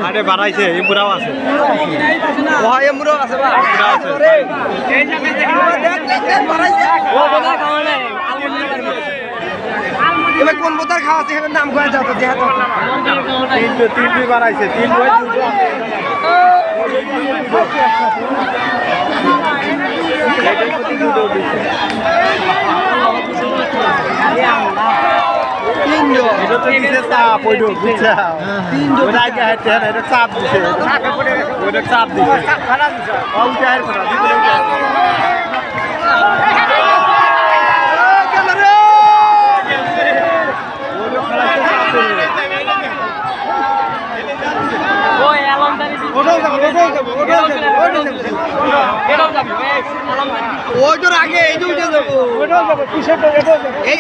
আরে বাড়াইছে এমুরাও আছে এবার কোন বোতার খাওয়া আছে নাম করা যাতো তিনটি বাড়াইছে তিন চাপ ওই চাপ দিছে চাপ ওইটার আগে এই যে উঠে যাবো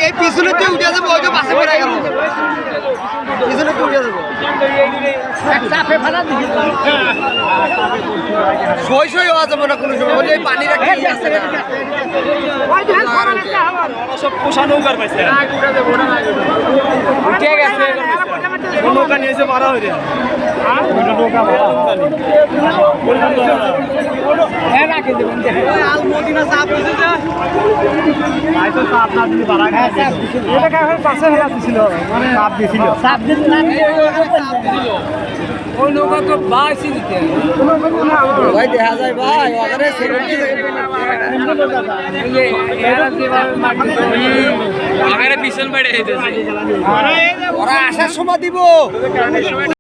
এই পিছনে তুই উঠে যাবো ওই যে পাশে পড়ে গেল পিছনে তুই উঠে যাবো সই সই হওয়া যাবে না কোনো সময় ওই পানির একটা সব পোষা নৌকার পাইছে উঠে গেছে নৌকা নিয়েছে মারা হয়ে নৌকা আলমদিনা চাপ দিছে ওই নৌকা তো বাইশি দিতে ভাই দেখা যায় ভাই পিছন বেড়ে ওরা আসার সময় দিব